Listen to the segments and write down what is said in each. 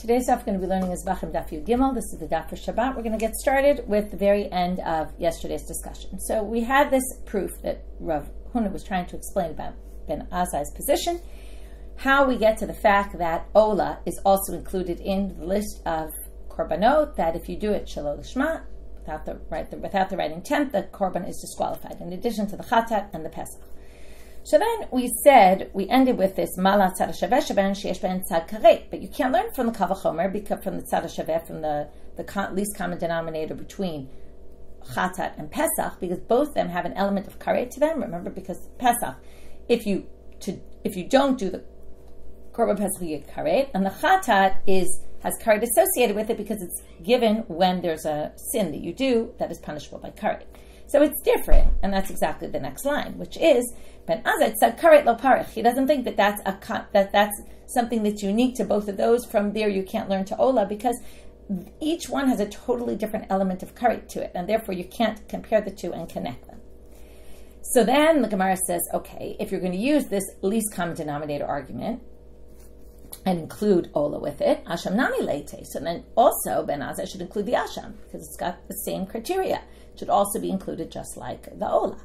Today's daf we're going to be learning is Zevachim daf Yud Gimel. This is the daf for Shabbat. We're going to get started with the very end of yesterday's discussion. So we had this proof that Rav Huna was trying to explain about Ben Azai's position, how we get to the fact that Ola is also included in the list of korbanot, that if you do it shelo lishma, without the right intent, the korban is disqualified, in addition to the chatat and the Pesach. So then we ended with this malat tzad hashaveh sheben sheyesh ben tzad karet, but you can't learn from the kal vachomer, because from the tzad hashaveh, from the least common denominator between chatat and Pesach, because both of them have an element of karet to them. Remember, because Pesach, if you don't do the korban Pesach, you get karet, and the chatat has karet associated with it because it's given when there's a sin that you do that is punishable by karet. So it's different, and that's exactly the next line, which is Ben Azai tzad karet lo parich. He doesn't think that that's something that's unique to both of those. From there, you can't learn to Ola, because each one has a totally different element of karet to it, and therefore you can't compare the two and connect them. So then the Gemara says, okay, if you're going to use this least common denominator argument and include Ola with it, Asham nami leite. So then also Ben Azai should include the Asham, because it's got the same criteria. It should also be included just like the Ola.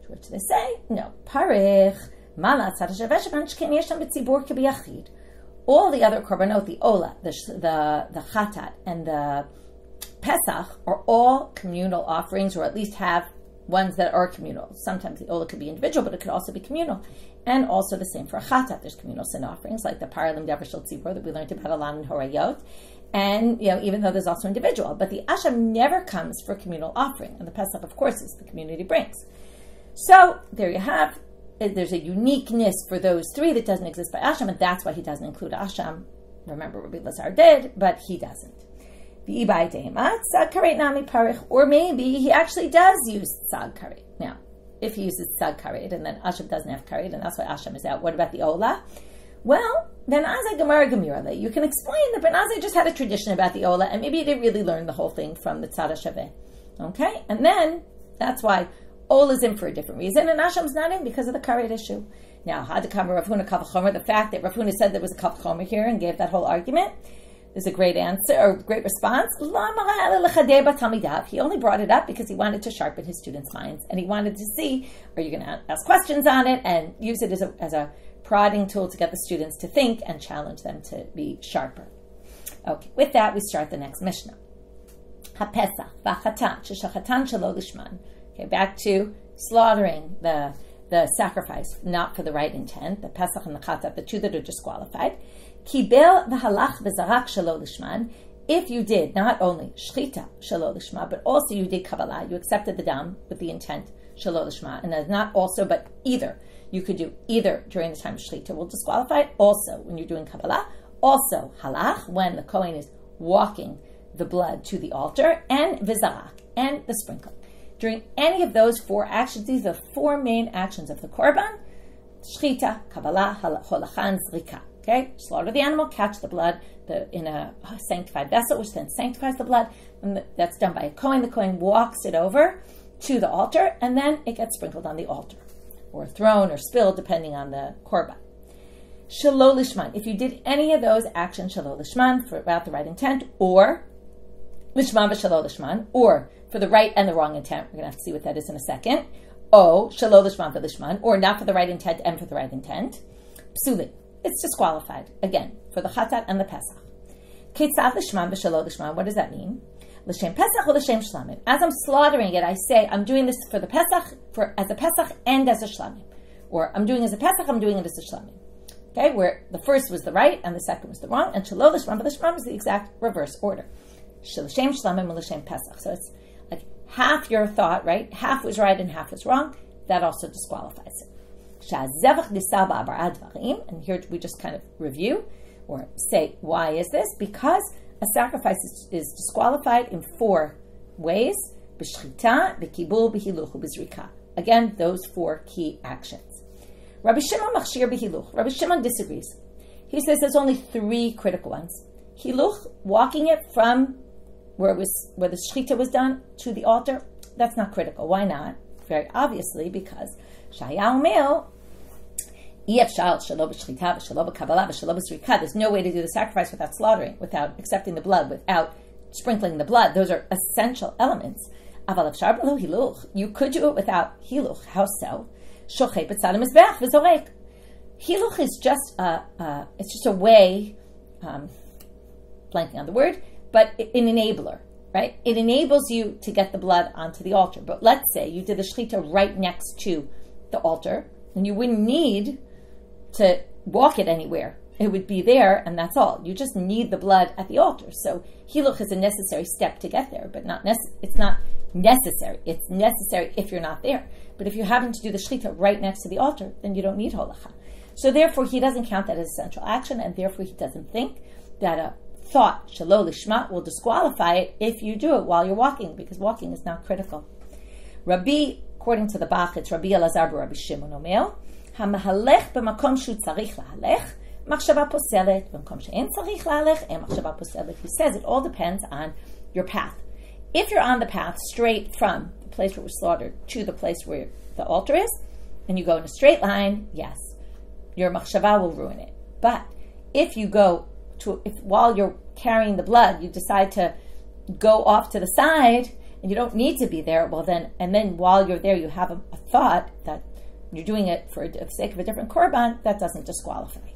Which they say, no. Parich, malat tzad hashaveh sheben sheken yesham b'tzibur k'biyachid. All the other korbanot, the Ola, the chatat, and the Pesach are all communal offerings, or at least have ones that are communal. Sometimes the Ola could be individual, but it could also be communal. And also the same for a chatat. There's communal sin offerings, like the paralim davar shel tzibur that we learned about Alan and Horayot. And, even though there's also individual. But the Asham never comes for communal offering. And the Pesach, of course, is the community brings. So there you have, there's a uniqueness for those three that doesn't exist by Asham, and that's why he doesn't include Asham. Remember, Rabbi Lazar did, but he doesn't. Or maybe he actually does use tzad karet. Now, if he uses tzad karet and then Asham doesn't have karet, and that's why Asham is out, what about the Ola? Well, Ben Azai Gemara Gemirale. You can explain that Ben Azai just had a tradition about the Ola, and maybe he didn't really learn the whole thing from the tzad hashaveh. Okay? And then, that's why Ola is in for a different reason, and Asham's not in because of the karet issue. Now, Hadakama Rav Huna kal vachomer, the fact that Rav Huna said there was a kal vachomer here and gave that whole argument is a great answer, or great response. He only brought it up because he wanted to sharpen his students' minds, and he wanted to see, are you going to ask questions on it and use it as a prodding tool to get the students to think and challenge them to be sharper. Okay, with that, we start the next Mishna. HaPesach v'chatan sheshachatan shelo lishman. Okay, back to slaughtering the sacrifice, not for the right intent, the Pesach and the Chatat, the two that are disqualified. Kibel v'halach v'zarak shelo lishman. If you did not only shchita shelo lishma, but also you did kabbalah, you accepted the dam with the intent shelo lishma, and not also, but either. You could do either during the time of shchita, will disqualify it. Also, when you're doing kabbalah, also halach, when the kohen is walking the blood to the altar, and v'zarak, and the sprinkling. During any of those four actions, these are the four main actions of the korban: shchita, kabbalah, holachan, zrika. Okay, slaughter the animal, catch the blood in a sanctified vessel, which then sanctifies the blood. And that's done by a kohen. The kohen walks it over to the altar, and then it gets sprinkled on the altar, or thrown or spilled, depending on the korban. Shelo lishman. If you did any of those actions, shelo lishman, without the right intent, or lishman v'shelo lishman, or for the right and the wrong intent, we're going to have to see what that is in a second. Shelo lishman v'lishman, or not for the right intent and for the right intent. Psuli. It's disqualified, again, for the chatat and the Pesach. Ketzad lishman v'shelo lishman, what does that mean? L'shem Pesach or l'shem shlamim. As I'm slaughtering it, I say, I'm doing this for the Pesach, as a Pesach and as a shlamim. Or I'm doing it as a Pesach, I'm doing it as a shlamim. Okay, where the first was the right and the second was the wrong, and shelo lishman v'lishman is the exact reverse order. L'shem shlamim and l'shem Pesach. So it's like half your thought, right? Half was right and half was wrong. That also disqualifies it. And here we just kind of review or say, why is this? Because a sacrifice is disqualified in four ways: b'shchita, b'kibul, b'hiluch, b'zrika. Again, those four key actions. Rabbi Shimon machshir b'hiluch. Rabbi Shimon disagrees. He says there's only three critical ones: hiluch, walking it from where the shchita was done to the altar. That's not critical. Why not? Very obviously, because Shayahu Meo, There's no way to do the sacrifice without slaughtering, without accepting the blood, without sprinkling the blood. Those are essential elements. You could do it without hiluch. How so? Hiluch is just it's just a way, blanking on the word, but an enabler, right? It enables you to get the blood onto the altar. But let's say you did the shechita right next to the altar, and you wouldn't need to walk it anywhere. It would be there, and that's all. You just need the blood at the altar. So hiluch is a necessary step to get there, but it's not necessary. It's necessary if you're not there. But if you're having to do the shechita right next to the altar, then you don't need holacha. So therefore, he doesn't count that as essential action, and therefore he doesn't think that a thought, shelo lishma, will disqualify it if you do it while you're walking, because walking is not critical. According to the Bach, it's Rabbi Elazar Rabbi Shimon Omer, hamahalech b'makom shu tzarich lahalech, machshava poselet, b'makom she'en tzarich lahalech, and machshava poselet. He says it all depends on your path. If you're on the path straight from the place where it was slaughtered to the place where the altar is, and you go in a straight line, yes, your machshava will ruin it. But if you go while you're carrying the blood, you decide to go off to the side and you don't need to be there, well then, and then while you're there you have a thought that you're doing it for the sake of a different korban, that doesn't disqualify.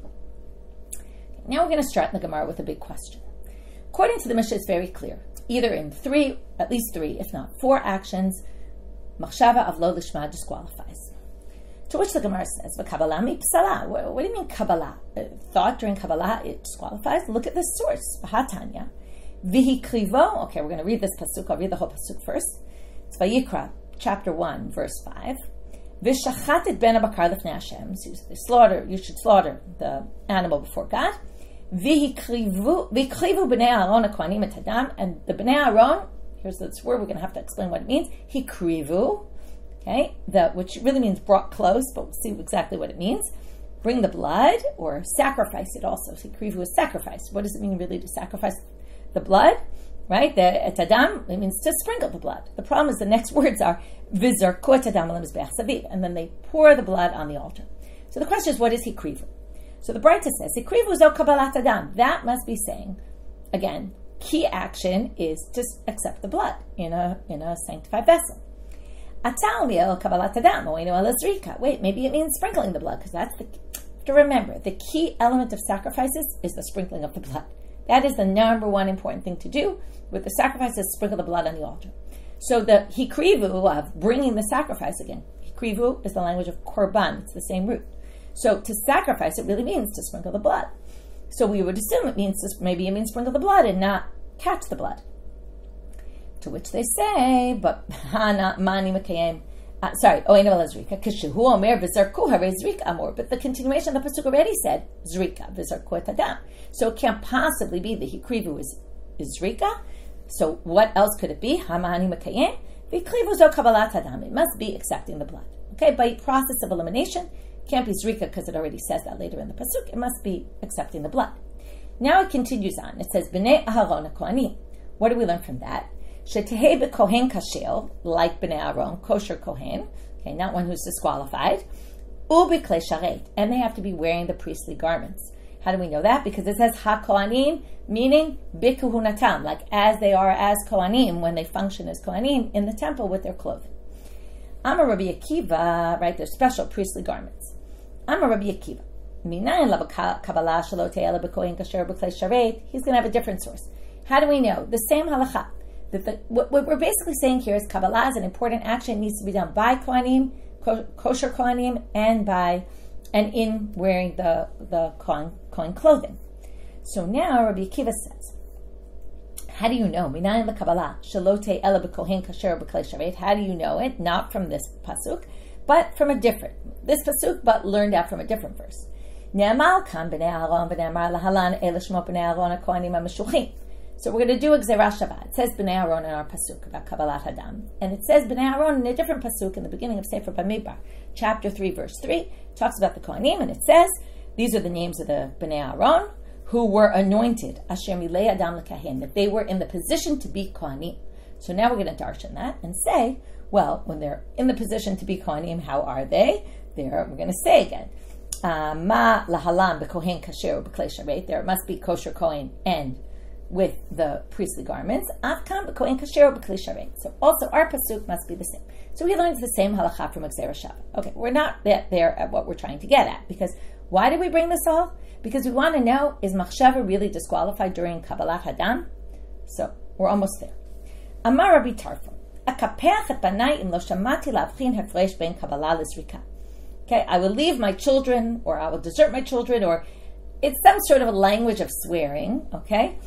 Now we're going to start in the Gemara with a big question. According to the Mishna, it's very clear. Either in at least three, if not four actions, machshava of lo lishma disqualifies. To which the Gemara says, "V'kabbalah mi psala." What do you mean Kabbalah? Thought during Kabbalah, it disqualifies. Look at this source. V'hatanya. V'hikrivo. Okay, we're going to read this pasuk. I'll read the whole pasuk first. It's Vayikra, chapter 1, verse 5. V'shachatet ben abakar lefnei Hashem. You should slaughter the animal before God. V'hikrivu b'nei Aaron ha'kohanim et hadam. And the b'nei Aaron, here's this word, we're going to have to explain what it means. Hikrivu. Okay, which really means brought close, but we'll see exactly what it means. Bring the blood, or sacrifice it also. Hikrivu is sacrifice. What does it mean really to sacrifice the blood? Right? The etadam, it means to sprinkle the blood. The problem is the next words are v'zarku etadam al mizbeach saviv, and then they pour the blood on the altar. So the question is, what is hikrivu? So the braita says, hikrivu zo kabbalat adam. That must be saying, again, key action is to accept the blood in a sanctified vessel. Wait, maybe it means sprinkling the blood, because that's to remember, the key element of sacrifices is the sprinkling of the blood. That is the number one important thing to do with the sacrifices, sprinkle the blood on the altar. So the hikrivu of bringing the sacrifice, again, hikrivu is the language of korban, it's the same root. So to sacrifice, it really means to sprinkle the blood. So we would assume it means sprinkle the blood and not catch the blood. To which they say, but mani makayim. But the continuation of the pasuk already said zrika v'zarku et hadam. So it can't possibly be the hikrivu is zrika. So what else could it be? Hamani makayim v'hikrivu zo kabbalat hadam. It must be accepting the blood. Okay, by process of elimination, it can't be zrika because it already says that later in the pasuk. It must be accepting the blood. Now it continues on. It says b'nei Aharon ha'kohanim. What do we learn from that? Shetehei b'kohen kashel, like b'nei Aaron, kosher kohen, okay, not one who's disqualified, u'b'klei sharet, and they have to be wearing the priestly garments. How do we know that? Because it says ha-kohanim, meaning b'kuhunatam, like as they are as kohanim, when they function as kohanim in the temple with their clothing. Amar Rabbi Akiva, right, they're special priestly garments. Amar Rabbi Akiva, minayin la kabbalah shelo te'ela b'kohen kasher b'klei sharet, he's going to have a different source. How do we know? The same halacha. What we're basically saying here is Kabbalah is an important action. It needs to be done by Kohanim, kosher Kohanim, and in wearing the Kohen clothing. So now Rabbi Akiva says, how do you know? Minayin l'Kabbalah shalote ela b'kohen kasher b'klei sharet. How do you know it? Not from this pasuk, but from this pasuk, but learned out from a different verse. Ne'amal kan b'nei Aaron v'ne'amar lahalan el shmo b'nei Aaron ha'kohanim ha'meshuchim. So we're going to do a Gzerah Shabbat. It says B'nai Aaron in our pasuk about Kabbalat Hadam. And it says B'nai Aaron in a different pasuk in the beginning of Sefer Bamidbar, chapter 3, verse 3. Talks about the Kohanim, and it says, these are the names of the B'nai Aaron who were anointed, Asher Milei Adam L'Kahen, that they were in the position to be Kohanim. So now we're going to darshan that and say, well, when they're in the position to be Kohanim, how are they? We're going to say again, Ma lahalam b'kohen kasher b'klei sharet. There must be kosher kohen and with the priestly garments. Avkam b'kohen kasher b'klei sharet. So also our pasuk must be the same. So we learned the same halacha from Gzera Shabbat. Okay, we're not there at what we're trying to get at, because why did we bring this all? Because we want to know, is machshava really disqualified during Kabbalat Hadam? So we're almost there. Amar Rabbi Tarfon, akapeach et banai in lo shamati lavchin hefresh ben Kabbalah l'zrika. Okay, I will leave my children, or I will desert my children, or it's some sort of a language of swearing, okay?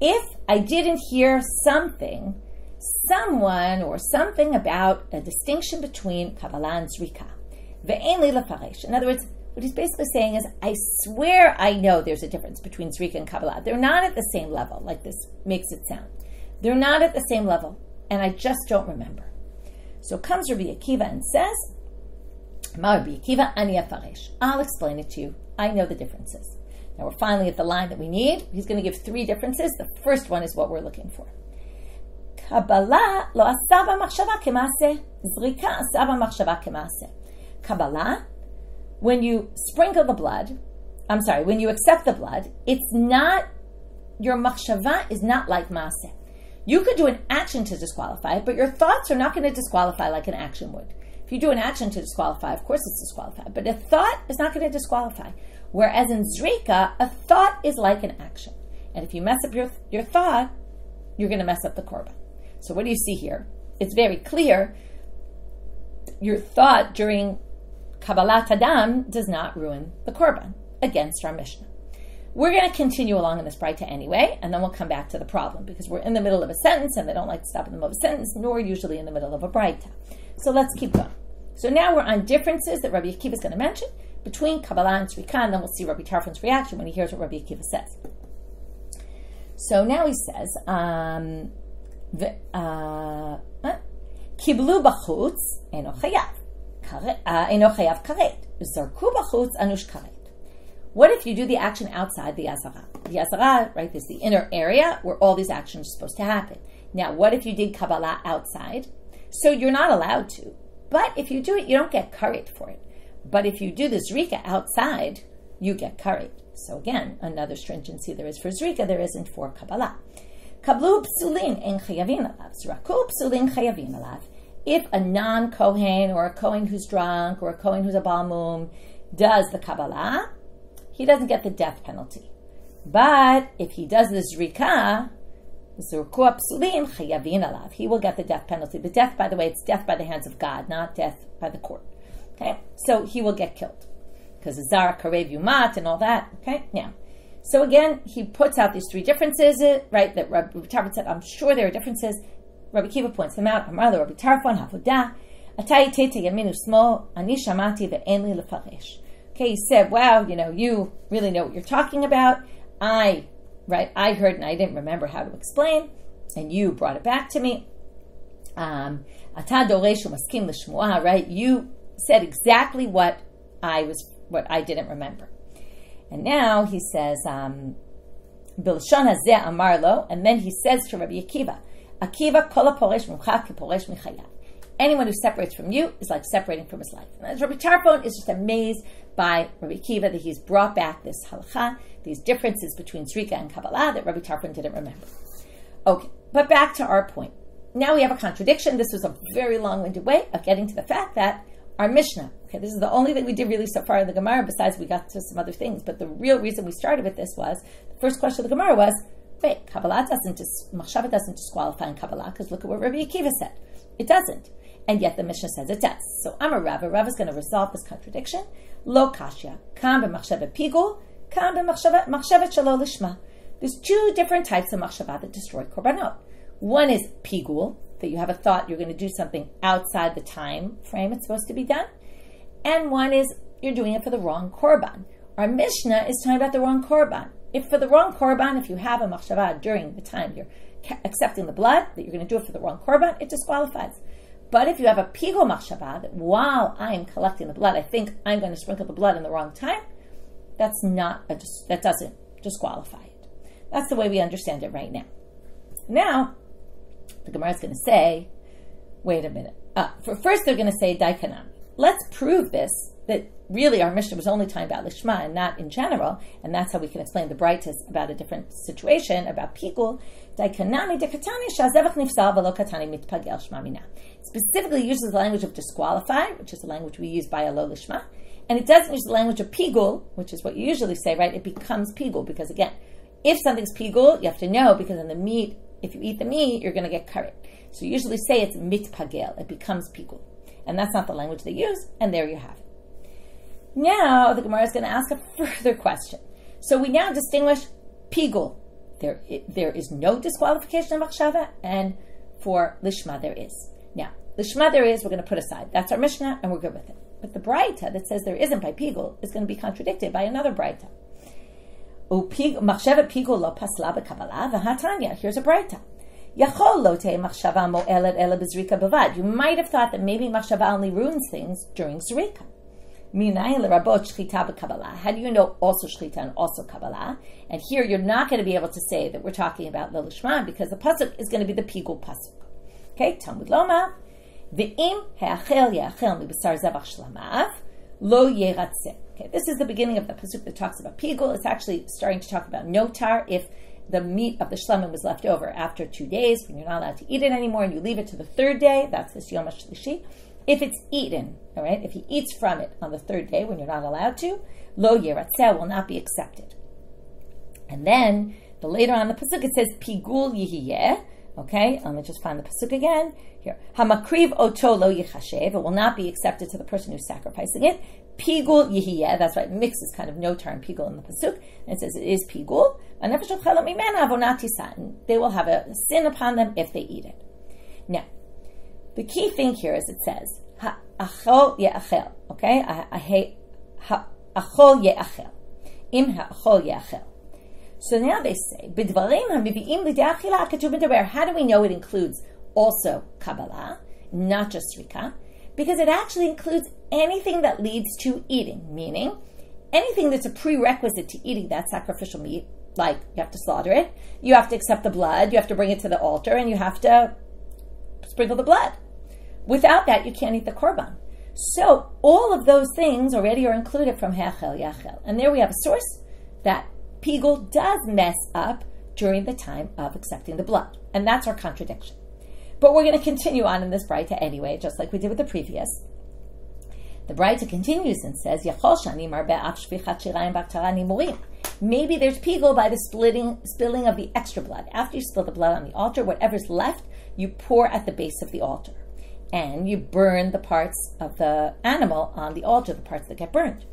If I didn't hear someone or something about a distinction between Kabbalah and Zrika. Ve'en li lefaresh. In other words, what he's basically saying is, I swear I know there's a difference between Zrika and Kabbalah. They're not at the same level, like this makes it sound. They're not at the same level, and I just don't remember. So comes Rabbi Akiva and says, Rabbi Akiva, ani afaresh. I'll explain it to you. I know the differences. Now we're finally at the line that we need. He's going to give 3 differences. The first one is what we're looking for. Kabbalah lo asaba machshava kemaaseh. Zrika asaba machshava kemaaseh. Kabbalah, when you sprinkle the blood, when you accept the blood, it's not, your machshava is not like maaseh. You could do an action to disqualify, but your thoughts are not going to disqualify like an action would. If you do an action to disqualify, of course it's disqualified, but a thought is not going to disqualify. Whereas in Zrika, a thought is like an action. And if you mess up your thought, you're going to mess up the korban. So what do you see here? It's very clear. Your thought during Kabbalat Hadam does not ruin the korban against our Mishna. We're going to continue along in this braita anyway, and then we'll come back to the problem, because we're in the middle of a sentence, and they don't like to stop in the middle of a sentence, nor usually in the middle of a braita. So let's keep going. So now we're on differences that Rabbi Akiva is going to mention between Kabbalah and Zrika, and then we'll see Rabbi Tarfon's reaction when he hears what Rabbi Akiva says. So now he says, Kiblu b'chutz eno chayav karet, zarku b'chutz anush karet. What if you do the action outside the Azara? The Azara, right, is the inner area where all these actions are supposed to happen. Now, what if you did Kabbalah outside? So you're not allowed to. But if you do it, you don't get karet for it. But if you do the Zrika outside, you get karet. So again, another stringency there is for Zrika, there isn't for Kabbalah. Kablu psulin en chayavin alav. Zraku psulin chayavin alav. If a non-Kohen or a Kohen who's drunk or a Kohen who's a Balmum does the Kabbalah, he doesn't get the death penalty. But if he does the Zrika, he will get the death penalty. The death, by the way, it's death by the hands of God, not death by the court. Okay, so he will get killed because Zara Karev Yumat and all that. Okay, now, so again, he puts out these 3 differences, right? That Rabbi Tarfon said, I'm sure there are differences. Rabbi Akiva points them out. Amar Rabbi Tarfon Havodah Atai Tete Yaminu Smo Ani Shamati ve'En Li Lefaresh. Okay, he said, wow, you really know what you're talking about. I heard and I didn't remember how to explain, and you brought it back to me. Ata doreshu maskim l'shmuah, right? You said exactly what I didn't remember. And now he says, Bilshon hazeh amar lo, and then he says to Rabbi Akiva, Akiva kol haporesh mimcha kiporesh michayav. Anyone who separates from you is like separating from his life. And Rabbi Tarfon is just amazed by Rabbi Akiva that he's brought back this halacha, these differences between Zrika and Kabbalah that Rabbi Tarfon didn't remember. Okay, but back to our point. Now we have a contradiction. This was a very long-winded way of getting to the fact that our Mishna, okay, this is the only thing we did really so far in the Gemara, besides we got to some other things, but the real reason we started with this was, the first question of the Gemara was, wait, Machshava doesn't disqualify in Kabbalah, because look at what Rabbi Akiva said. It doesn't. And yet the Mishnah says it does. So Amar Rava is going to resolve this contradiction. Lo kashya, kam b'machshava pigul, kam b'machshava shelo lishma. There's 2 different types of machshava that destroy korbanot. One is pigul, that you have a thought you're going to do something outside the time frame it's supposed to be done. And one is you're doing it for the wrong korban. Our Mishnah is talking about the wrong korban. If for the wrong korban, if you have a machshava during the time you're accepting the blood, that you're going to do it for the wrong korban, it disqualifies. But if you have a pigul machshava, that while I'm collecting the blood, I think I'm going to sprinkle the blood in the wrong time, that doesn't disqualify it. That's the way we understand it right now. Now, the Gemara is going to say, wait a minute. First they're going to say, Daikanami. Let's prove this, that really our Mishna was only talking about lishma and not in general, and that's how we can explain the braitas about a different situation, about pigul. Specifically uses the language of disqualify, which is the language we use by a lo lishma, and it doesn't use the language of pigul, which is what you usually say, right? It becomes pigul, because again, if something's pigul, you have to know, because in the meat, if you eat the meat, you're going to get karet. So you usually say it's mitpagel, it becomes pigul. And that's not the language they use, and there you have it. Now, the Gemara is going to ask a further question. So we now distinguish pigul. There is no disqualification of achshava, and for lishma there is. Now, lishma there is, we're going to put aside. That's our Mishnah, and we're good with it. But the braita that says there isn't by pigul is going to be contradicted by another braita. Machshava pigul lo pasla b'kabbalah v'hatanya. Here's a braita. You might have thought that maybe machshava only ruins things during zrika. How do you know also shchita and also kabbalah? And here you're not going to be able to say that we're talking about the lishma, because the pasuk is going to be the pigul pasuk. Okay, Talmud Loma. Ve'im ha'achel ya'achel mibasar zevach shlamav lo yeratzeh. Okay, this is the beginning of the pasuk that talks about pigul. It's actually starting to talk about notar, if the meat of the shlamim was left over after 2 days, when you're not allowed to eat it anymore, and you leave it to the third day, that's this Yom HaShlishi. If it's eaten, all right, if he eats from it on the third day, when you're not allowed to, lo yeratzeh, will not be accepted. And then, later on the pasuk, it says, pigul yihiyeh. Okay, let me just find the pasuk again. Here, hamakriv oto lo yichashev, it will not be accepted to the person who's sacrificing it. Pigul yihiyeh, that's right, mixes kind of notar and pigul in the pasuk, and it says it is pigul. And they will have a sin upon them if they eat it. Now, the key thing here is it says ha'achol ye'achel. Okay, ha'achol ye'achel. Im ha'achol ye'achel. So now they say, how do we know it includes also Kabbalah, not just Rika? Because it actually includes anything that leads to eating, meaning anything that's a prerequisite to eating that sacrificial meat, like you have to slaughter it, you have to accept the blood, you have to bring it to the altar, and you have to sprinkle the blood. Without that, you can't eat the korban. So all of those things already are included from Hechel Yachel. And there we have a source that pigul does mess up during the time of accepting the blood. And that's our contradiction. But we're going to continue on in this braita anyway, just like we did with the previous. The braita continues and says, maybe there's pigul by the spilling of the extra blood. After you spill the blood on the altar, whatever's left, you pour at the base of the altar. And you burn the parts of the animal on the altar, the parts that get burned.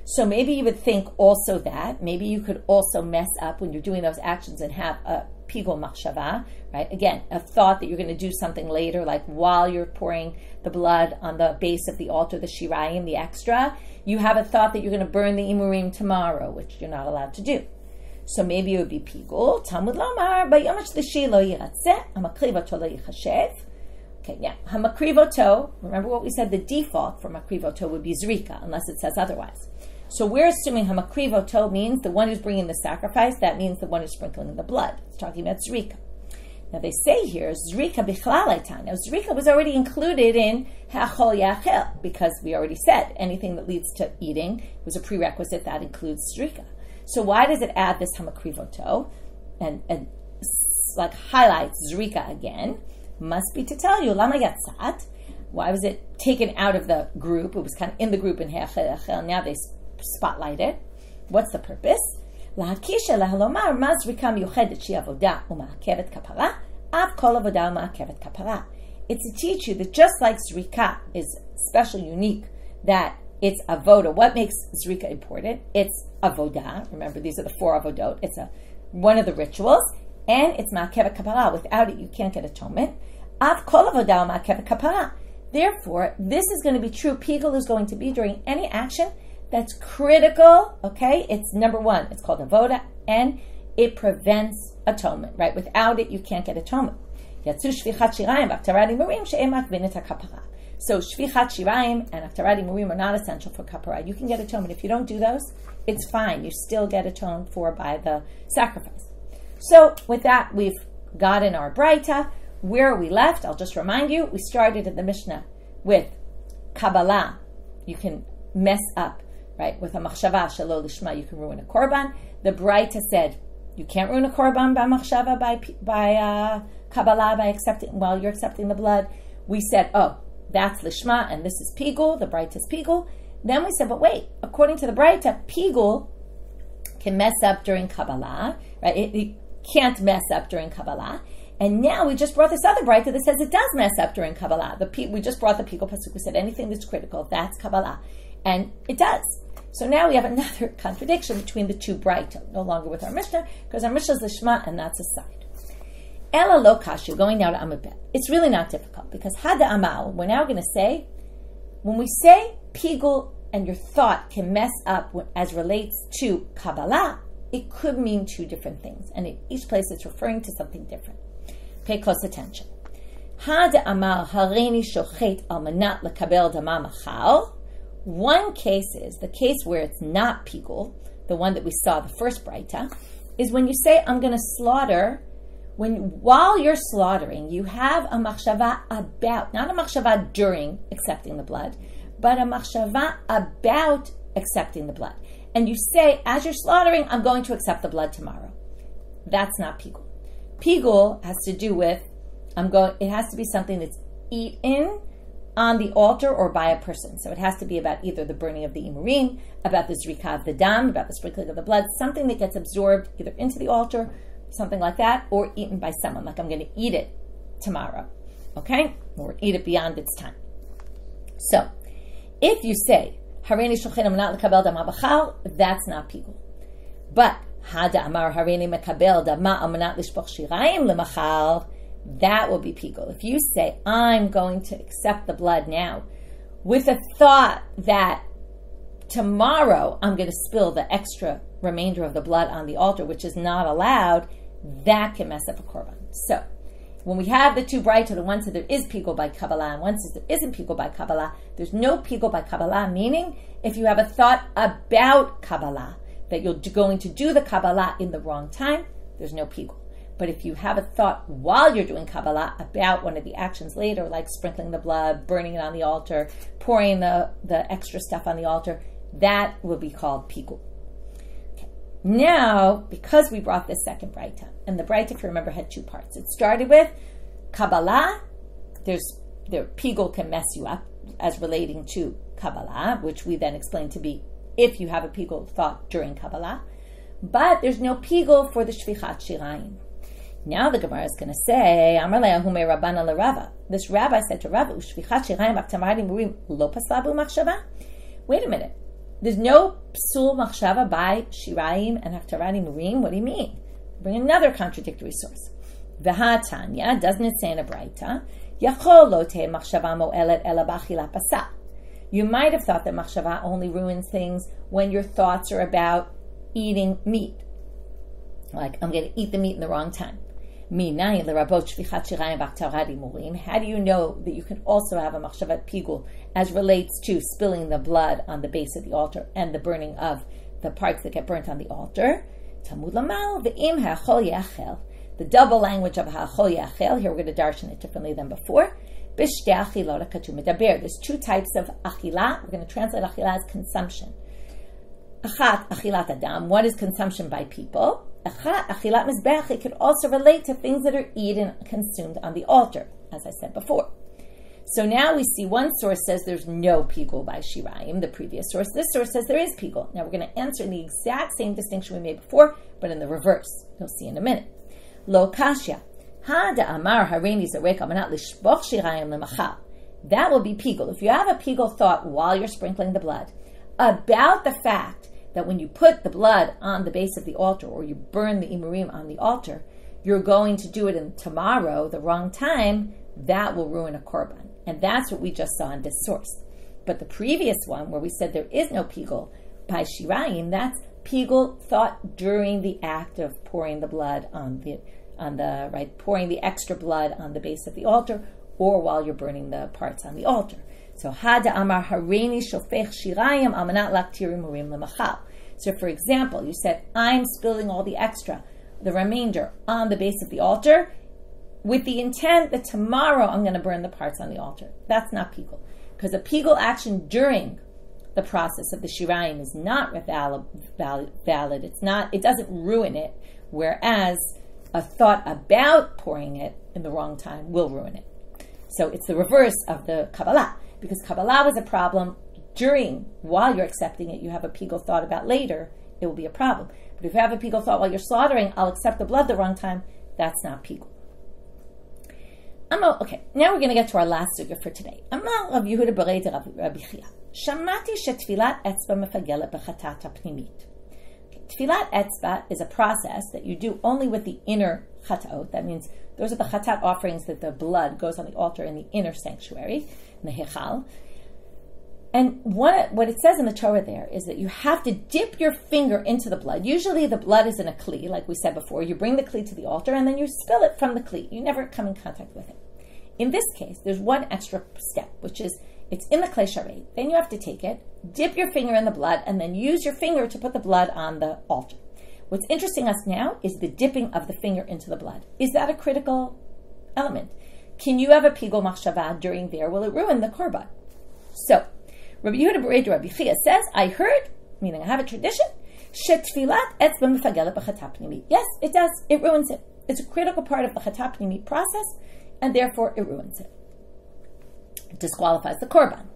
So maybe you would think also that, maybe you could also mess up when you're doing those actions and have a pigul machshava, right? Again, a thought that you're going to do something later, like while you're pouring the blood on the base of the altar, the shirayim, the extra, you have a thought that you're going to burn the imurim tomorrow, which you're not allowed to do. So maybe it would be pigul, Talmud Lomar, bayom hashlishi lo yiratzeh, hamakriv oto lo yichashev. Okay, yeah, hamakriv oto, remember what we said, the default for makriv oto would be zrika, unless it says otherwise. So we're assuming hamakriv oto means the one who's bringing the sacrifice, that means the one who's sprinkling the blood. It's talking about zrika. Now they say here, zrika bichlal aitan. Now zrika was already included in ha'achol ya'achel, because we already said anything that leads to eating was a prerequisite that includes zrika. So why does it add this hamakriv oto and like highlights zrika again? Must be to tell you, lama yatzat. Why was it taken out of the group? It was kind of in the group in ha'achol ya'achel. Now they spotlight it. What's the purpose? Lahakisha lahalomar mazrika miyuchedet shi avoda u'ma'akevet kapara av kol avoda u'ma'akevet kapara. It's to teach you that just like zrika is special, unique, that it's avoda. What makes zrika important? It's avoda. Remember, these are the 4 avodot. It's one of the rituals, and it's ma'akevet kapara. Without it, you can't get atonement. Av kol avoda u'ma'akevet kapara. Therefore, this is going to be true. Pigul is going to be during any action that's critical, okay? It's number 1. It's called avoda, and it prevents atonement, right? Without it, you can't get atonement. So shvichat shirayim and aktarat imurim are not essential for kapara. You can get atonement. If you don't do those, it's fine. You still get atoned for by the sacrifice. So with that, we've gotten our braita. Where are we left? I'll just remind you, we started in the Mishna with Kabbalah. You can mess up right? With a machshava shelo lishma, you can ruin a korban. The braita said you can't ruin a korban by machshava, by kabbalah, by accepting while you're accepting the blood. We said, oh, that's lishma, and this is pigul. The braita is pigul. Then we said, but wait, according to the braita, pigul can mess up during kabbalah, right? It can't mess up during kabbalah. And now we just brought this other braita that says it does mess up during kabbalah. We just brought the pigul pasuk. We said anything that's critical, that's kabbalah, and it does. So now we have another contradiction between the two braita, no longer with our Mishna, because our Mishna is lishma, and that's a side. Ela lo kashu, going now to Amud Bet. It's really not difficult, because hada amal, we're now going to say, when we say pigul and your thought can mess up as relates to kabbalah, it could mean two different things. And in each place it's referring to something different. Pay close attention. Hada amal hareini shochet al manat lekabel dama machal. One case is, the case where it's not pigul, the one that we saw, the first braita, is when you say, I'm going to slaughter, while you're slaughtering, you have a machshava about, not a machshava during accepting the blood, but a machshava about accepting the blood. And you say, as you're slaughtering, I'm going to accept the blood tomorrow. That's not pigul. Pigul has to do with, it has to be something that's eaten on the altar or by a person. So it has to be about either the burning of the imurim, about the zrika of the dam, about the sprinkling of the blood, something that gets absorbed either into the altar, something like that, or eaten by someone, like I'm going to eat it tomorrow, okay? Or eat it beyond its time. So, if you say, Hareini shochet amanat lekabel dama b'chal, that's not pigul. But, Hada amar hareini mekabel dama amanat lishpoch shirayim lemachal, that will be pigul. If you say, I'm going to accept the blood now, with a thought that tomorrow I'm going to spill the extra remainder of the blood on the altar, which is not allowed, that can mess up a korban. So, when we have the two braita, the one says there is pigul by kabbalah, and one says there isn't pigul by kabbalah, there's no pigul by kabbalah, meaning if you have a thought about kabbalah, that you're going to do the kabbalah in the wrong time, there's no pigul. But if you have a thought while you're doing kabbalah about one of the actions later, like sprinkling the blood, burning it on the altar, pouring the extra stuff on the altar, that will be called pigul. Okay. Now, because we brought this second braita, and the braita, if you remember, had two parts. It started with kabbalah. The pigul can mess you up as relating to kabbalah, which we then explained to be if you have a pigul thought during kabbalah. But there's no pigul for the shfichat shirayim. Now the Gemara is going to say, Amar le'ahume Rabbana le'Rava. This rabbi said to Rava, Ushfichat shirayim v'aktamari murim lo paslabu machshava. Wait a minute. There's no psul machshava by shirayim and haktarani murim. What do you mean? Bring another contradictory source. V'hatanya, doesn't it say in a braita, Yachol lo te'eh machshava mo'elet ela b'achila pasah. You might have thought that machshava only ruins things when your thoughts are about eating meat. Like, I'm going to eat the meat in the wrong time. How do you know that you can also have a machshavat pigul as relates to spilling the blood on the base of the altar and the burning of the parts that get burnt on the altar? Talmud Lamal, ve'im ha'achol yachel. The double language of ha'achol yachel, here we're going to darshan it differently than before. There's two types of achila. We're going to translate achila as consumption. Achat, achilat adam. What is consumption by people? Achat, achilat mizbeach. It could also relate to things that are eaten, consumed on the altar, as I said before. So now we see one source says there's no pigul by shirayim, the previous source. This source says there is pigul. Now we're going to answer in the exact same distinction we made before, but in the reverse. You'll see in a minute. Lo kashya. Hada amar hareini zarek amanat lishpoch shirayim lemachal. That will be pigul. If you have a pigul thought while you're sprinkling the blood about the fact that when you put the blood on the base of the altar or you burn the imurim on the altar, you're going to do it in tomorrow, the wrong time, that will ruin a korban. And that's what we just saw in this source. But the previous one, where we said there is no pigul by shirayim, that's pigul thought during the act of pouring the blood pouring the extra blood on the base of the altar, or while you're burning the parts on the altar. So, Hada Amar Hareini Shofech Shirayim Amanat Laktir Murim Lemachal. So, for example, you said, I'm spilling all the extra, the remainder, on the base of the altar, with the intent that tomorrow I'm going to burn the parts on the altar. That's not pigul. Because a pigul action during the process of the shirayim is not valid, it doesn't ruin it, whereas a thought about pouring it in the wrong time will ruin it. So it's the reverse of the Kabbalah, because Kabbalah was a problem while you're accepting it. You have a pigul thought about later, it will be a problem. But if you have a pigul thought while you're slaughtering, I'll accept the blood the wrong time, that's not pigul. Okay, now we're going to get to our last sugya for today. Amar Rav Yehuda braita Rabbi Chia. Shamati shetfilat etzba mefagelet bechatat hapnimit. Tfilat etzba is a process that you do only with the inner chataot. That means those are the chatat offerings that the blood goes on the altar in the inner sanctuary, in the hechal. And what it says in the Torah there is that you have to dip your finger into the blood. Usually the blood is in a kli, like we said before. You bring the kli to the altar and then you spill it from the kli. You never come in contact with it. In this case, there's one extra step, which is it's in the klei sharei. Then you have to take it, dip your finger in the blood, and then use your finger to put the blood on the altar. What's interesting us now is the dipping of the finger into the blood. Is that a critical element? Can you have a pigul machshava during there? Will it ruin the korban? So, Rabbi Yehuda braita Rabbi Chia says, I heard, meaning I have a tradition, shetfilat etzba mefagelet b'chatat pnimit. Yes, it does. It ruins it. It's a critical part of the chatat pnimit process, and therefore it ruins it. It disqualifies the korban.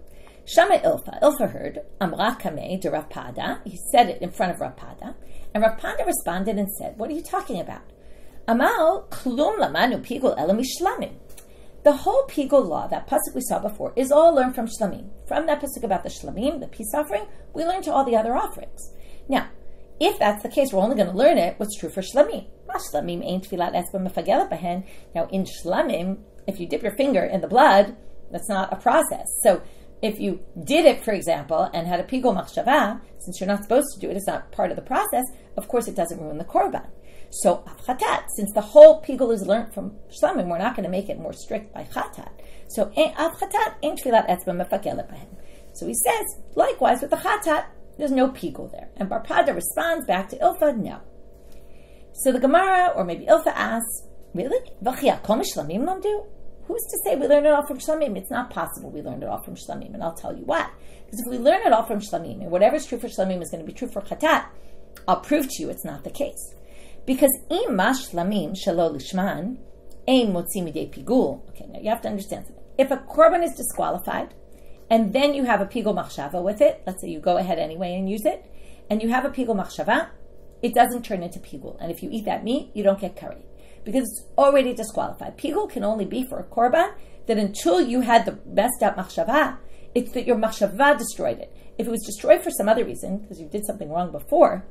Shama Ilfa heard, Amra Kameh de Rav Pada. He said it in front of Rav Pada, and Rav Pada responded and said, what are you talking about? Amal klum lamanu pigul ela mishlamim. The whole pigul law, that pasuk we saw before, is all learned from shlamim. From that pasuk about the shlamim, the peace offering, we learn to all the other offerings. Now, if that's the case, we're only going to learn it what's true for shlamim. Shlamim ain't tfilat etzba mefagelet behen. Now, in shlamim, if you dip your finger in the blood, that's not a process. So, if you did it, for example, and had a pigul machshava, since you're not supposed to do it, it's not part of the process, of course it doesn't ruin the korban. So, chatat, since the whole pigul is learned from shlamim, we're not going to make it more strict by chatat. So, chatat ain't tfilat etzba mefagelet behen. So he says, likewise with the chatat, there's no pigul there. And Bar Pada responds back to Ilfa, no. So the Gemara, or maybe Ilfa asks, really? V'chia kol mishlamim lamdu? Who's to say we learned it all from shlamim? It's not possible we learned it all from shlamim, and I'll tell you why. Because if we learn it all from shlamim, and whatever's true for shlamim is going to be true for chatat, I'll prove to you it's not the case. Because im mash shlamim shelo lishman, ein motzi midei pigul. Okay, now you have to understand something. If a korban is disqualified, and then you have a pigul machshava with it, let's say you go ahead anyway and use it, and you have a pigul machshava, it doesn't turn into pigul. And if you eat that meat, you don't get curry, because it's already disqualified. Pigul can only be for a korban that until you had the messed up machshava, it's that your machshava destroyed it. If it was destroyed for some other reason, because you did something wrong before,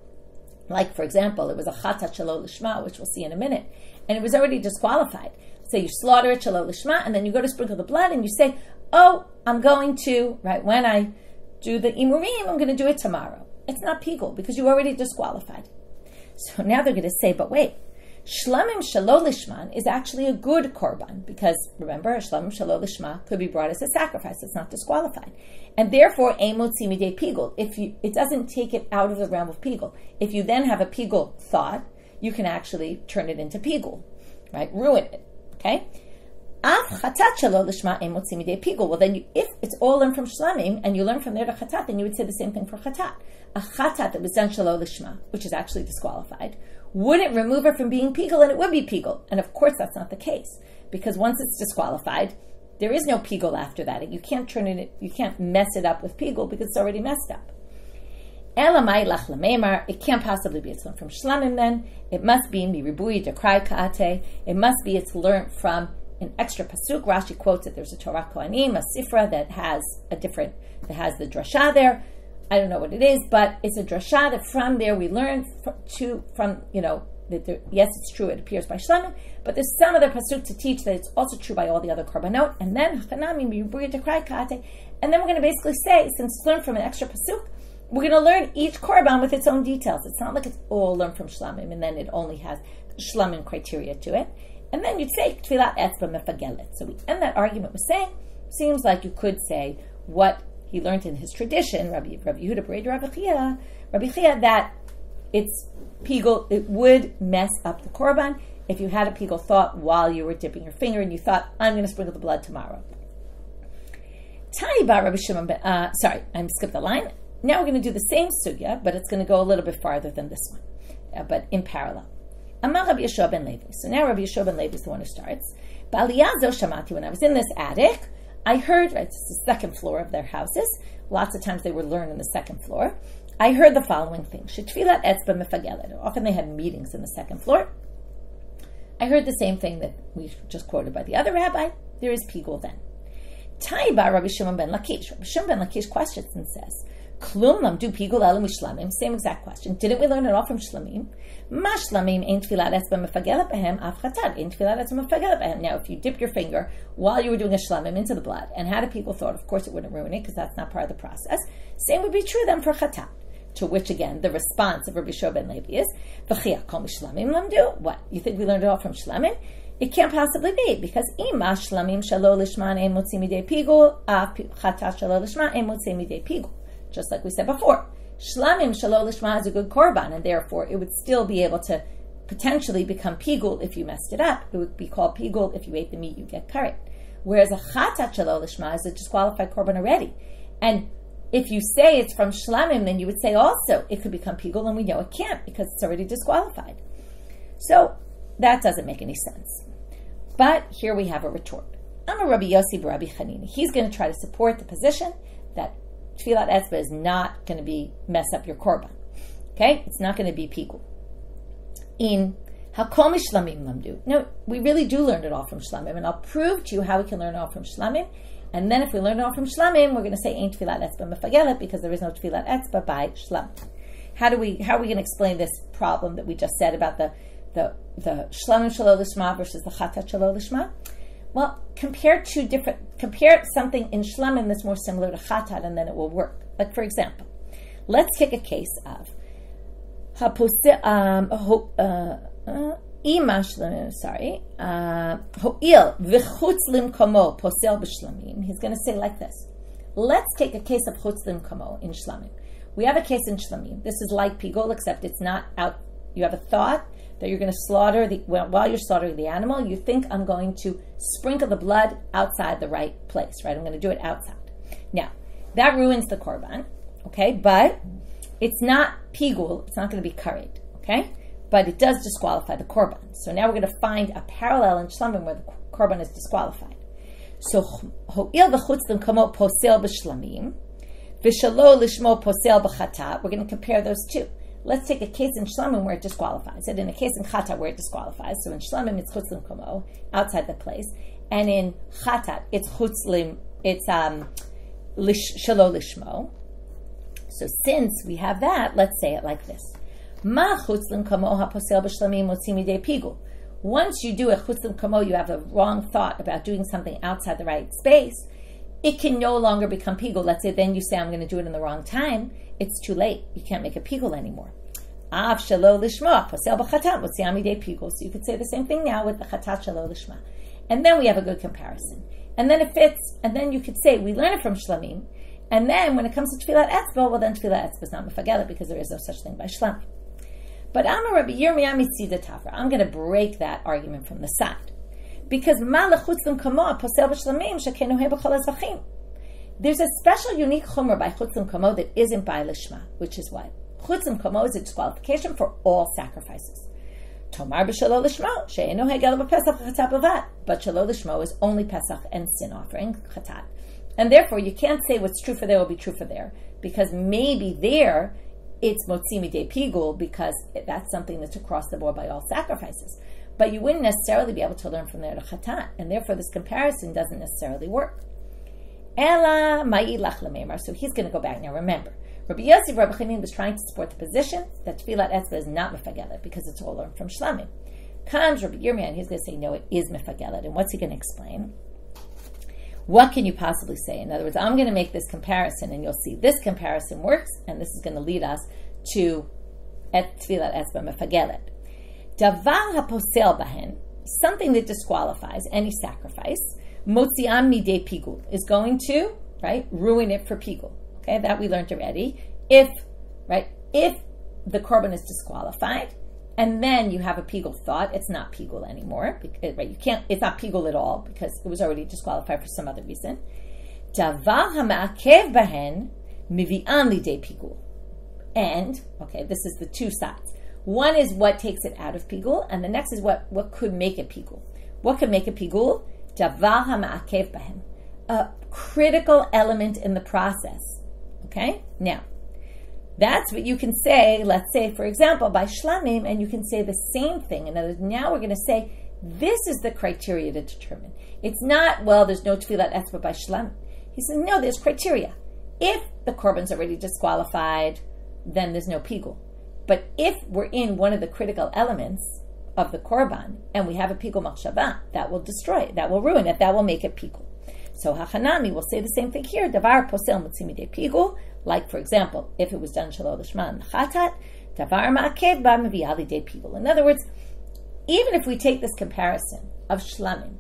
like, for example, it was a chatat shelo lishma, which we'll see in a minute, and it was already disqualified. So you slaughter it shelo lishma, and then you go to sprinkle the blood, and you say, oh, I'm going to, right, when I do the imurim, I'm going to do it tomorrow. It's not pigul, because you already disqualified. So now they're going to say, but wait, shlamim shelo lishman is actually a good korban, because remember, shlamim shelo lishma could be brought as a sacrifice. It's not disqualified. And therefore, ein motzi midei pigul. It doesn't take it out of the realm of pigul. If you then have a pigul thought, you can actually turn it into pigul, right? Ruin it, okay? Well, then, if it's all learned from shlamim, and you learn from there to chatat, then you would say the same thing for chatat. A chatat that was done shelo lishma, which is actually disqualified, wouldn't remove it from being pigul, and it would be pigul. And of course, that's not the case, because once it's disqualified, there is no pigul after that. You can't turn it. You can't mess it up with pigul because it's already messed up. Elamai lach lameimar. It can't possibly be it's learned from shlamim. Then it must be miribui dekrai kaate. It must be it's learned from an extra pasuk. Rashi quotes that there's a Torah Kohanim, a sifra that has the drasha there. I don't know what it is, but it's a drasha that from there we learn yes, it's true, it appears by shlamim, but there's some other pasuk to teach that it's also true by all the other korbanot, and then we're going to basically say, since it's learned from an extra pasuk, we're going to learn each korban with its own details. It's not like it's all learned from shlamim, and then it only has shlamim criteria to it. And then you'd say, tfilat etzba mefagelet. So we end that argument with saying, seems like you could say what he learned in his tradition, Rabbi Yehuda braita Rabbi Chia, that it's pigul, it would mess up the korban if you had a pigul thought while you were dipping your finger and you thought, I'm going to sprinkle the blood tomorrow. Taiba Rabbi Shimon, sorry, I skipped the line. Now we're going to do the same sugya, but it's going to go a little bit farther than this one, but in parallel. Amar Rabbi Yeshua ben Levi. So now Rabbi Yeshua ben Levi is the one who starts. Ba'aliyazo shamati, when I was in this attic, I heard, right, it's the second floor of their houses. Lots of times they would learn in the second floor. I heard the following thing. Shetfilat etzba mefagelet. Often they had meetings in the second floor. I heard the same thing that we just quoted by the other rabbi. There is pigul then. Taiba Rabbi Shimon ben Lakish. Rabbi Shimon ben Lakish questions and says, Klum lamdu pigul elu mishlamim. Same exact question. Didn't we learn it all from shlamim? Ma shlamim ein tfilat etzba mefagelet behem af chatat. Ein tfilat etzba mefagelet behem. Now, if you dip your finger while you were doing a shlamim into the blood and had a pigul thought, of course it wouldn't ruin it because that's not part of the process. Same would be true then for chatat. To which, again, the response of Rabbi Shimon ben Levi is, V'chiyah kol mishlamim lamdu. What? You think we learned it all from shlamim? It can't possibly be, because ima shlamim shalo lishma ein motzi midei pigul, av chatat shalo lishma ein motzi midei pigul. Just like we said before. Shlamim shalo lishma is a good korban, and therefore it would still be able to potentially become pigul if you messed it up. It would be called pigul. If you ate the meat, you get karet. Whereas a chatat shalo lishma is a disqualified korban already. And if you say it's from shlamim, then you would say also it could become pigul, and we know it can't because it's already disqualified. So that doesn't make any sense. But here we have a retort. I'm a Rabbi Yossi Rabbi Chanina. He's going to try to support the position that tfilat etzba is not going to mess up your korban. Okay? It's not going to be pigul. In Hakol Mishlamim Lamdu. No, we really do learn it all from shlamim, and I'll prove to you how we can learn it all from shlamim. And then if we learn it all from shlamim, we're going to say ain't tfilat etzba mefagelet because there is no tfilat etzba by shlamim. How are we going to explain this problem that we just said about the shlamim shalo lishma versus the chatat shalo lishma? Well, compare something in shlamim that's more similar to chatat, and then it will work. Like, for example, let's take a case of ho'il v'chutz limkomo posel b'shlamim. He's going to say like this. Let's take a case of chutz limkomo in shlamim. We have a case in shlamim. This is like pigul, except it's not out. You have a thought that you're going to slaughter while you're slaughtering the animal. You think I'm going to sprinkle the blood outside the right place, right? I'm going to do it outside. Now, that ruins the korban, okay? But it's not pigul. It's not going to be karet, okay? But it does disqualify the korban. So now we're going to find a parallel in shlamim where the korban is disqualified. So ho'il v'chutz limkomo posel b'shlamim v'shalo lishmo posel b'chatat. We're going to compare those two. Let's take a case in shlamim where it disqualifies it, and a case in chatat where it disqualifies. So in shlamim it's chutz limkomo, outside the place, and in chatat it's shalo lishmo. So since we have that, let's say it like this. Ma chutz limkomo haposel b'shlamim motzi midei pigul. Once you do a chutz limkomo, you have a wrong thought about doing something outside the right space, it can no longer become pigul. Let's say then you say, I'm going to do it in the wrong time. It's too late. You can't make a pigul anymore. Av shalo lishma posel b'chatat motzi midei pigul. So you could say the same thing now with the chatat shalo lishma. And then we have a good comparison. And then it fits, and then you could say, we learn it from shlamim, and then when it comes to tfilat etzba, well then tfilat etzba is not mefagelet because there is no such thing by shlamim. But I'm a Rabbi Yirmiyah mitzida tafra. I'm going to break that argument from the side. Because there's a special unique chumrah by chutz limkomo that isn't by lishma, which is what? Chutz limkomo is a disqualification for all sacrifices. Tomar b'shalo lishmo, she'eno hegel b'pesach chatat b'vad. But shalo lishmo is only Pesach and sin offering, chatat. And therefore, you can't say what's true for there will be true for there, because maybe there it's motzi midei pigul, because that's something that's across the board by all sacrifices. But you wouldn't necessarily be able to learn from there to chatat, and therefore this comparison doesn't necessarily work. Ela ma'i lach lememar. So he's going to go back now. Remember, Rabbi Yossi Rabbi Shimon was trying to support the position that tfilat etzba is not mefagelet because it's all learned from shlamim. Comes Rabbi Yirmiyah, and he's going to say no, it is mefagelet. And what's he going to explain? What can you possibly say? In other words, I'm going to make this comparison, and you'll see this comparison works, and this is going to lead us to tfilat etzba mefagelet. Davar haposel bahen, something that disqualifies any sacrifice, motzi'am midei pigul, is going to, right, ruin it for pigul. Okay, that we learned already. If the korban is disqualified, and then you have a pigul thought, it's not pigul anymore, right? It's not pigul at all because it was already disqualified for some other reason. davar hama'akev bahen mivi'an lidei pigul. And, okay, this is the two sides. One is what takes it out of pigul, and the next is what could make it pigul. What could make it pigul? Davar hama'akev bahen. A critical element in the process. Okay? Now, that's what you can say, let's say, for example, by shlamim, and you can say the same thing. In other words, now we're going to say, this is the criteria to determine. It's not, well, there's no tefillat etzba by shlamim. He says, no, there's criteria. If the korban's already disqualified, then there's no pigul. But if we're in one of the critical elements of the korban, and we have a pigul machshava, that will destroy it, that will ruin it, that will make it pigul. So hachanami will say the same thing here. Davar posel mutzimidei pigul. Like, for example, if it was done shalom lishma and chatat, davar ma'akev ba mevi'ah lidei pigul. In other words, even if we take this comparison of shlamim,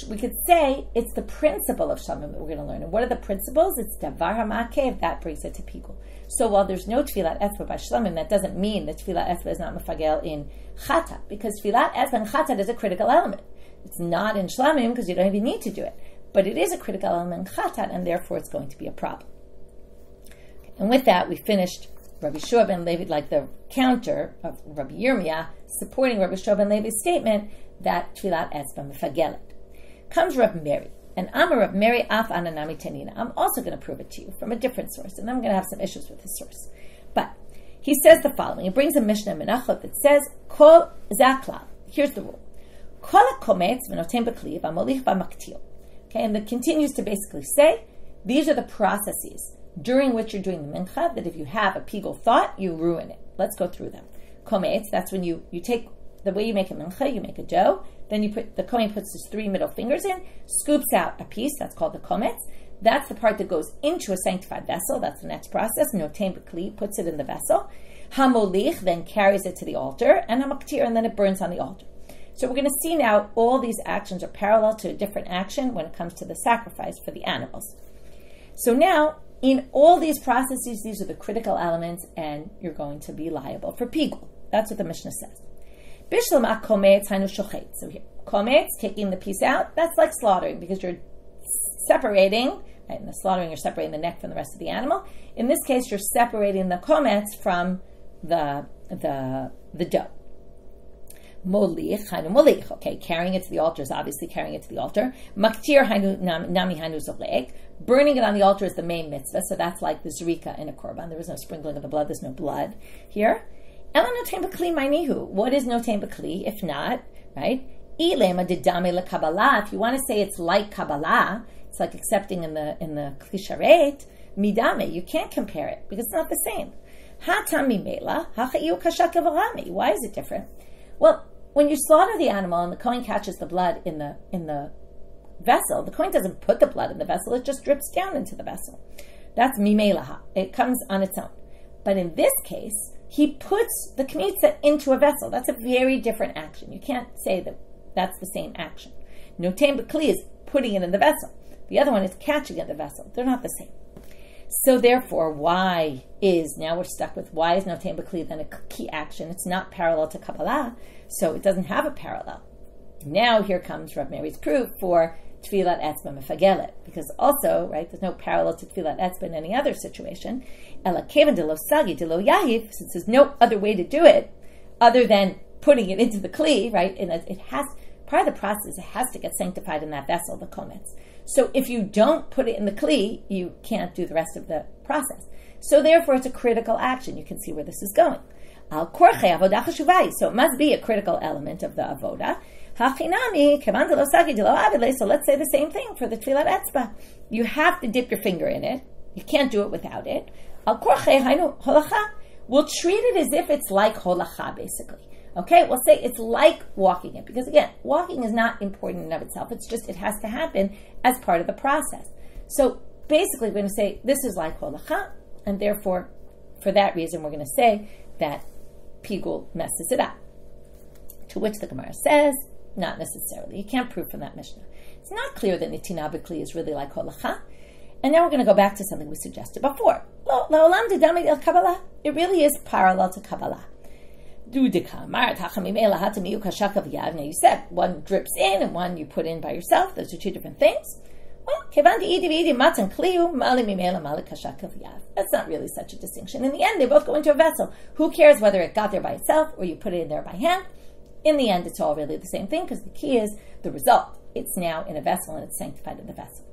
we could say it's the principle of shlamim that we're going to learn. And what are the principles? It's davar ma'akev, that brings it to pigul. So while there's no tefillat etzba by shlamim, that doesn't mean that tefillat etzba is not mefagel in chatat, because tefillat etzba and chatat is a critical element. It's not in shlamim because you don't even need to do it. But it is a critical element in chatat, and therefore it's going to be a problem. And with that, we finished Rabbi Shua ben Levi, like the counter of Rabbi Yirmiyah, supporting Rabbi Shua ben Levi's statement that tefillat etzba mefagelet. Comes Rabbi Meri, and Amar Rabbi Meri af ananami tenina. I'm also going to prove it to you from a different source, and I'm going to have some issues with his source. But he says the following. He brings a Mishna Menachot that says, Kol zakla. Here's the rule. Kol hakometz v'notem b'kli v'amolich v'maktil. Okay, and it continues to basically say, these are the processes during which you're doing the mincha, that if you have a pigul thought, you ruin it. Let's go through them. Kometz, that's when you take, the way you make a mincha, you make a dough, then you put, the kohen puts his 3 middle fingers in, scoops out a piece, that's called the kometz. That's the part that goes into a sanctified vessel, that's the next process. Notem b'kli, puts it in the vessel. Hamolich then carries it to the altar, and hamaktir, and then it burns on the altar. So we're going to see now all these actions are parallel to a different action when it comes to the sacrifice for the animals. So now, in all these processes, these are the critical elements, and you're going to be liable for pigul. That's what the Mishnah says. Bishlam kometz hainu shochet. So here, kometz, taking the piece out, that's like slaughtering, because you're separating, right, in the slaughtering, you're separating the neck from the rest of the animal. In this case, you're separating the kometz from the dough. Molich, hainu molich. Okay, carrying it to the altar is obviously carrying it to the altar. Maktir, hainu nami hainu zoleg. Burning it on the altar is the main mitzvah, so that's like the zrika in a korban. There is no sprinkling of the blood, there's no blood here. Ela notem b'kli ma'nihu. What is notem b'kli? If not, right? Ilema didame lekabbalah. If you want to say it's like kabbalah, it's like accepting in the klisharet, midame. You can't compare it because it's not the same. Hatam mimela hachayu kasha kavarami. Why is it different? Well, when you slaughter the animal and the kohen catches the blood in the vessel, the kohen doesn't put the blood in the vessel; it just drips down into the vessel. That's mimelaha. It comes on its own. But in this case, he puts the kmitza into a vessel. That's a very different action. You can't say that that's the same action. Notem b'kli is putting it in the vessel. The other one is catching it in the vessel. They're not the same. So therefore, now we're stuck with why is notem b'kli then a key action? It's not parallel to Kabbalah, so it doesn't have a parallel. Now here comes Rav Meri's proof for tefillat etzba mefagelet, because also, right, there's no parallel to tefillat etzba in any other situation. Ela kevan de lo sagi de lo yahif, since there's no other way to do it other than putting it into the kli, right? And it has, part of the process, it has to get sanctified in that vessel, the kometz. So if you don't put it in the kli, you can't do the rest of the process. So therefore, it's a critical action. You can see where this is going. Al korche avodah chashuvai. So it must be a critical element of the avodah. Hachinami kevan de lo sagi de lo avile. So let's say the same thing for the tefillat etzba. You have to dip your finger in it. You can't do it without it. Al korche hainu holacha. We'll treat it as if it's like holacha, basically. Okay, we'll say it's like walking it, because again, walking is not important in and of itself. It's just, it has to happen as part of the process. So basically, we're going to say this is like holacha, and therefore, for that reason, we're going to say that pigul messes it up. To which the Gemara says, not necessarily. You can't prove from that Mishnah. It's not clear that nitina b'kli is really like holacha. And now we're going to go back to something we suggested before. It really is parallel to Kabbalah. Now you said one drips in and one you put in by yourself. Those are two different things. That's not really such a distinction. In the end, they both go into a vessel. Who cares whether it got there by itself or you put it in there by hand? In the end, it's all really the same thing because the key is the result. It's now in a vessel and it's sanctified in the vessel.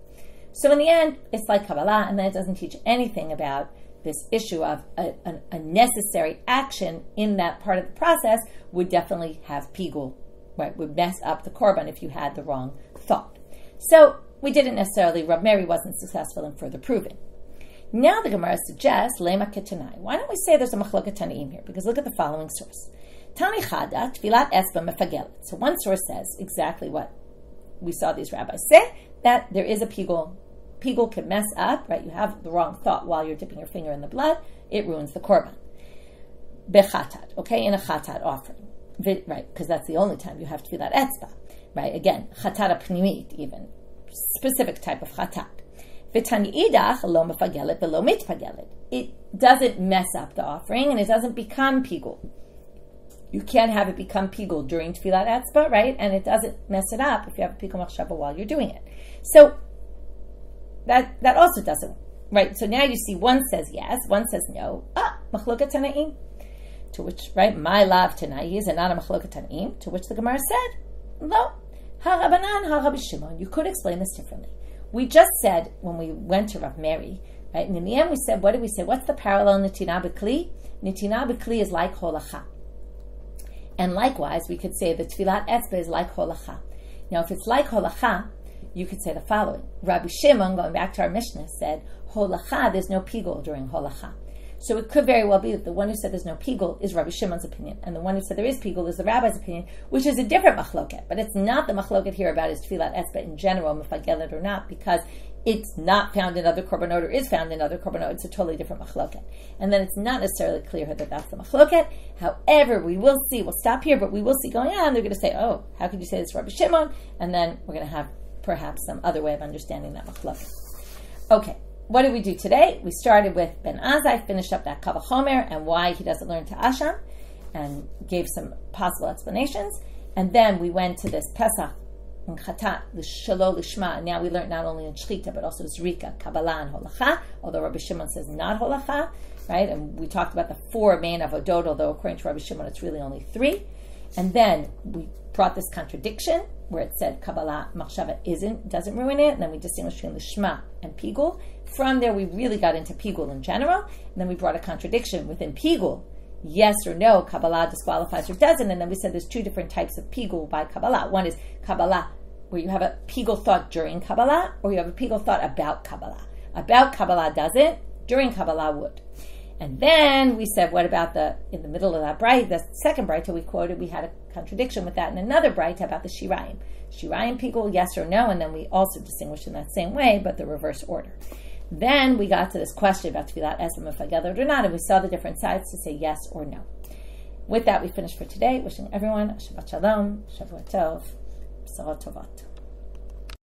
So in the end, it's like Kabbalah, and then it doesn't teach anything about this issue of a necessary action in that part of the process would definitely have pigul, right? Would mess up the korban if you had the wrong thought. So we didn't necessarily, Rab Meri wasn't successful in further proving. Now the Gemara suggests, Lema ketanai. Why don't we say there's a machloket tanaim here? Because look at the following source. Tani chada, tfilat esba mefagelet. So one source says exactly what we saw these rabbis say, that there is a pigul. Pigul can mess up, right? You have the wrong thought while you're dipping your finger in the blood. It ruins the korban. Bechatat, okay, in a chatat offering. Right, because that's the only time you have tfilat etzba. Right, again, chatat pnimit, even. Specific type of chatat. V'tani'idach lo mefagelet v'lo mitpagelet. It doesn't mess up the offering, and it doesn't become pigul. You can't have it become pigul during tfilat etzba, right? And it doesn't mess it up if you have a pigul machshava while you're doing it. So that also doesn't, right? So now you see one says yes, one says no. Machloket tanaim. To which, right, my lav tanai is not a machloket tanaim. To which the Gemara said, no. Ha-Rabbanan, ha-Rabbi Shimon. You could explain this differently. We just said when we went to Rav Meri, right, and in the end we said, what did we say? What's the parallel netina b'kli? Netina b'kli is like holacha. And likewise, we could say the tfilat etzba is like holacha. Now, if it's like holacha, you could say the following. Rabbi Shimon, going back to our Mishna, said, holacha, there's no pigul during holacha. So it could very well be that the one who said there's no pigul is Rabbi Shimon's opinion, and the one who said there is pigul is the rabbi's opinion, which is a different machloket. But it's not the machloket here about his tfilat esba in general, mefagelet or not, because it's not found in other korbanot or is found in other korbanot. It's a totally different machloket. And then it's not necessarily clear that that's the machloket. However, we will see, we'll stop here, but we will see going on. They're going to say, oh, how could you say this Rabbi Shimon? And then we're going to have perhaps some other way of understanding that machloket. Okay, what did we do today? We started with Ben Azai, finished up that Kavah Chomer and why he doesn't learn to Asham, and gave some possible explanations. And then we went to this Pesach and Chatat, the Shalo Lishma. Now we learned not only in Shchita, but also Zrika, Kabbalah, and Holacha, although Rabbi Shimon says not Holacha, right? And we talked about the four main avodot, although according to Rabbi Shimon, it's really only three. And then we brought this contradiction where it said Kabbalah machshava doesn't ruin it, and then we distinguished between lishma and pigul. From there, we really got into pigul in general, and then we brought a contradiction within pigul. Yes or no, Kabbalah disqualifies or doesn't, and then we said there's two different types of pigul by Kabbalah. One is Kabbalah, where you have a pigul thought during Kabbalah, or you have a pigul thought about Kabbalah. About Kabbalah doesn't, during Kabbalah would. And then we said, what about in the middle of that braita, the second braita we quoted, we had a contradiction with that in another braita about the shirayim. Shirayim pigul, yes or no, and then we also distinguished in that same way, but the reverse order. Then we got to this question about tfilat esba mefagelet or not, and we saw the different sides to say yes or no. With that, we finished for today. Wishing everyone a Shabbat Shalom, Shavua Tov, B'sorot Tovot.